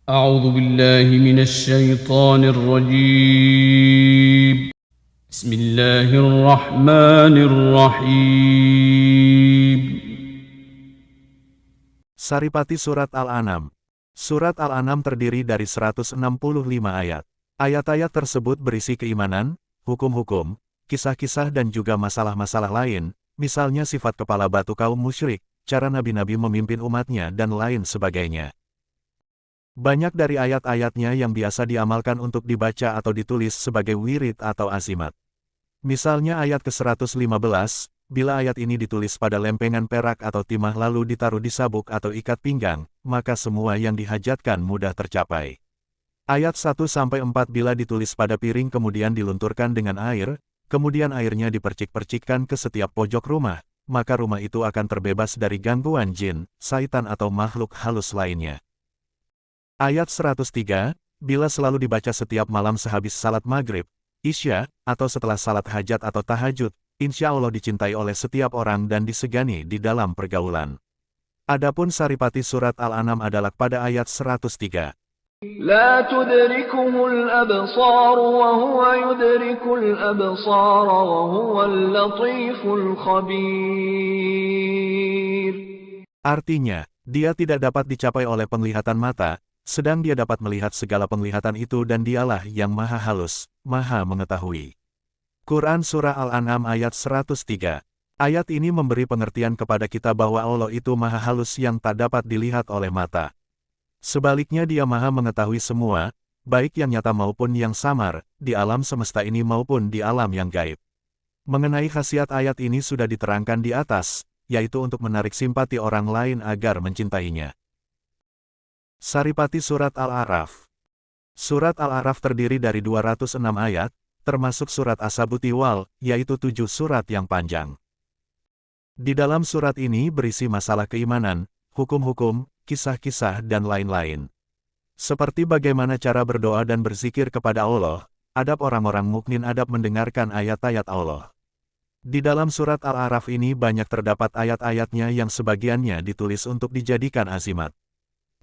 أعوذ بالله من الشيطان الرجيم. بسم الله الرحمن الرحيم. Saripati Surat Al-An'am. Surat Al-An'am terdiri dari 165 ayat. Ayat-ayat tersebut berisi keimanan, hukum-hukum, kisah-kisah dan juga masalah-masalah lain, misalnya sifat kepala batu kaum musyrik, cara nabi-nabi memimpin umatnya dan lain sebagainya. Banyak dari ayat-ayatnya yang biasa diamalkan untuk dibaca atau ditulis sebagai wirid atau azimat. Misalnya ayat ke-115, bila ayat ini ditulis pada lempengan perak atau timah lalu ditaruh di sabuk atau ikat pinggang, maka semua yang dihajatkan mudah tercapai. Ayat 1-4 bila ditulis pada piring kemudian dilunturkan dengan air, kemudian airnya dipercik-percikkan ke setiap pojok rumah, maka rumah itu akan terbebas dari gangguan jin, syaitan atau makhluk halus lainnya. Ayat 103, bila selalu dibaca setiap malam sehabis salat maghrib, isya, atau setelah salat hajat atau tahajud, insya Allah dicintai oleh setiap orang dan disegani di dalam pergaulan. Adapun saripati surat Al-An'am adalah pada ayat 103. لا تدركه الأبصار وهو يدرك الأبصار وهو اللطيف الخبير. Artinya, dia tidak dapat dicapai oleh penglihatan mata, sedang dia dapat melihat segala penglihatan itu dan dialah yang maha halus, maha mengetahui. Quran Surah Al-An'am ayat 103. Ayat ini memberi pengertian kepada kita bahwa Allah itu maha halus yang tak dapat dilihat oleh mata. Sebaliknya dia maha mengetahui semua, baik yang nyata maupun yang samar, di alam semesta ini maupun di alam yang gaib. Mengenai khasiat ayat ini sudah diterangkan di atas, yaitu untuk menarik simpati orang lain agar mencintainya. Saripati Surat Al-A'raf. Surat Al-A'raf terdiri dari 206 ayat, termasuk surat As-Sabuti Wal, yaitu 7 surat yang panjang. Di dalam surat ini berisi masalah keimanan, hukum-hukum, kisah-kisah dan lain-lain. Seperti bagaimana cara berdoa dan berzikir kepada Allah, adab orang-orang mukmin adab mendengarkan ayat-ayat Allah. Di dalam surat Al-A'raf ini banyak terdapat ayat-ayatnya yang sebagiannya ditulis untuk dijadikan azimat.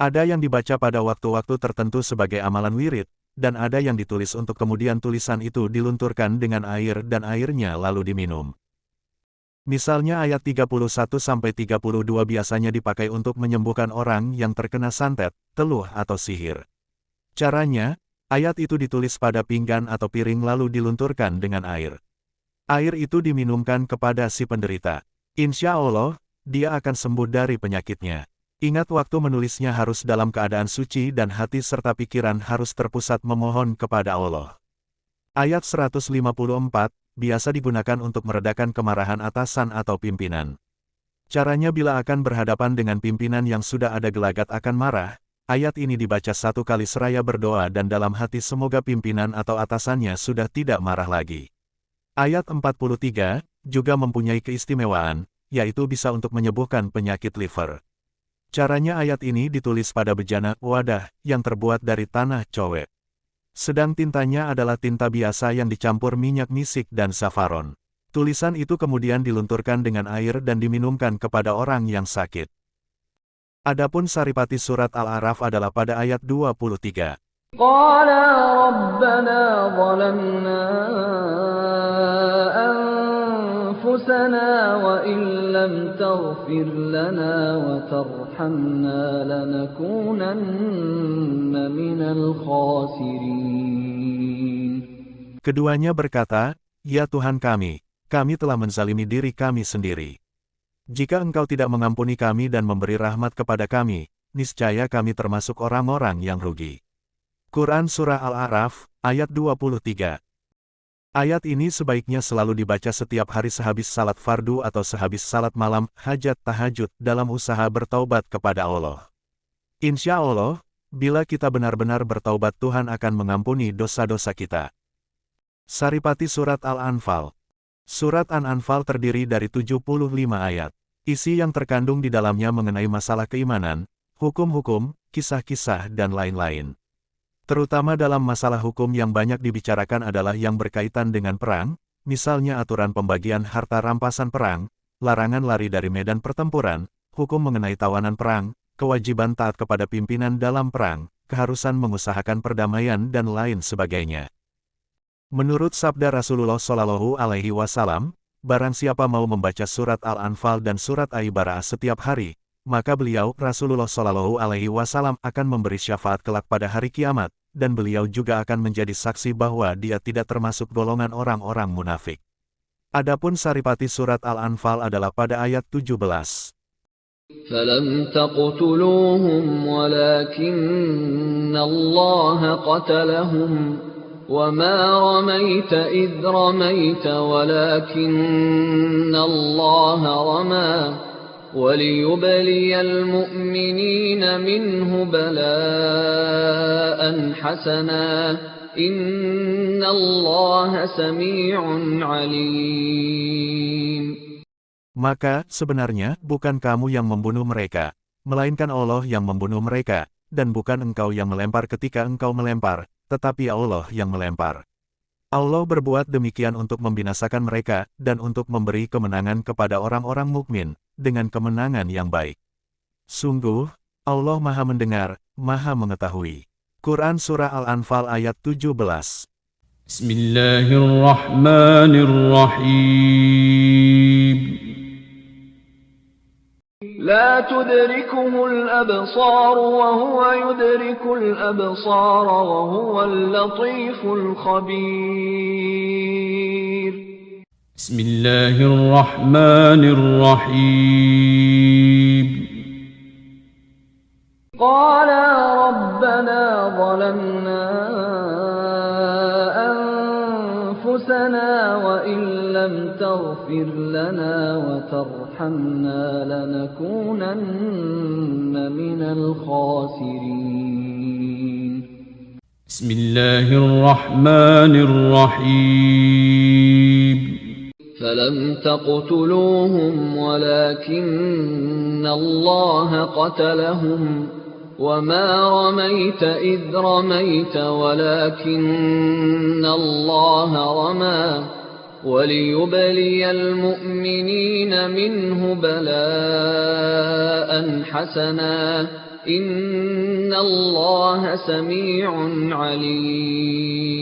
Ada yang dibaca pada waktu-waktu tertentu sebagai amalan wirid, dan ada yang ditulis untuk kemudian tulisan itu dilunturkan dengan air dan airnya lalu diminum. Misalnya ayat 31-32 biasanya dipakai untuk menyembuhkan orang yang terkena santet, teluh atau sihir. Caranya, ayat itu ditulis pada pinggan atau piring lalu dilunturkan dengan air. Air itu diminumkan kepada si penderita. Insya Allah, dia akan sembuh dari penyakitnya. Ingat waktu menulisnya harus dalam keadaan suci dan hati serta pikiran harus terpusat memohon kepada Allah. Ayat 154, biasa digunakan untuk meredakan kemarahan atasan atau pimpinan. Caranya bila akan berhadapan dengan pimpinan yang sudah ada gelagat akan marah, ayat ini dibaca 1 kali seraya berdoa dan dalam hati semoga pimpinan atau atasannya sudah tidak marah lagi. Ayat 43, juga mempunyai keistimewaan, yaitu bisa untuk menyembuhkan penyakit liver. Caranya ayat ini ditulis pada bejana, wadah, yang terbuat dari tanah cowek. Sedang tintanya adalah tinta biasa yang dicampur minyak misik dan safaron. Tulisan itu kemudian dilunturkan dengan air dan diminumkan kepada orang yang sakit. Adapun saripati surat Al-A'raf adalah pada ayat 23. قَالَا رَبَّنَا ظَلَمْنَا أَنفُسَنَا وَإِن لَّمْ تَغْفِرْ لَنَا وَتَرْحَمْنَا لَنَكُونَنَّ مِنَ الْخَاسِرِينَ. Keduanya berkata, "Ya Tuhan kami telah menzalimi diri kami sendiri. Jika Engkau tidak mengampuni kami dan memberi rahmat kepada kami, niscaya kami termasuk orang-orang yang rugi." Quran Surah Al-A'raf, ayat 23. Ayat ini sebaiknya selalu dibaca setiap hari sehabis salat fardu atau sehabis salat malam, hajat tahajud, dalam usaha bertaubat kepada Allah. Insya Allah, bila kita benar-benar bertaubat Tuhan akan mengampuni dosa-dosa kita. Saripati Surat Al-Anfal. Surat An-Anfal terdiri dari 75 ayat. Isi yang terkandung di dalamnya mengenai masalah keimanan, hukum-hukum, kisah-kisah dan lain-lain. Terutama dalam masalah hukum yang banyak dibicarakan adalah yang berkaitan dengan perang, misalnya aturan pembagian harta rampasan perang, larangan lari dari medan pertempuran, hukum mengenai tawanan perang, kewajiban taat kepada pimpinan dalam perang, keharusan mengusahakan perdamaian dan lain sebagainya. Menurut sabda Rasulullah Shallallahu Alaihi Wasallam, barang siapa mau membaca surat Al-Anfal dan surat Al-Bara'ah setiap hari, maka beliau Rasulullah Shallallahu Alaihi Wasallam akan memberi syafaat kelak pada hari kiamat, dan beliau juga akan menjadi saksi bahwa dia tidak termasuk golongan orang-orang munafik. Adapun saripati surat Al-Anfal adalah pada ayat 17. فلم تقتلوهم ولكن الله قتلهم وما رميت إذ رميت ولكن الله رمى وليبلي المؤمنين منه بلاء حسنا إن الله سميع عليم. Maka, sebenarnya, bukan kamu yang membunuh mereka, melainkan Allah yang membunuh mereka, dan bukan engkau yang melempar ketika engkau melempar, tetapi Allah yang melempar. Allah berbuat demikian untuk membinasakan mereka, dan untuk memberi kemenangan kepada orang-orang mukmin, dengan kemenangan yang baik. Sungguh, Allah Maha Mendengar, Maha Mengetahui. Quran Surah Al-Anfal ayat 17. Bismillahirrahmanirrahim. لا تدركه الأبصار وهو يدرك الأبصار وهو اللطيف الخبير. بسم الله الرحمن الرحيم. قال ربنا ظلمنا أنفسنا وإن لم تغفر لنا وترحمنا لنكونن من الخاسرين. بسم الله الرحمن الرحيم. فلم تقتلوهم ولكن الله قتلهم وما رميت إذ رميت ولكن الله رمى وليبلي المؤمنين منه بلاء حسنا إن الله سميع عليم.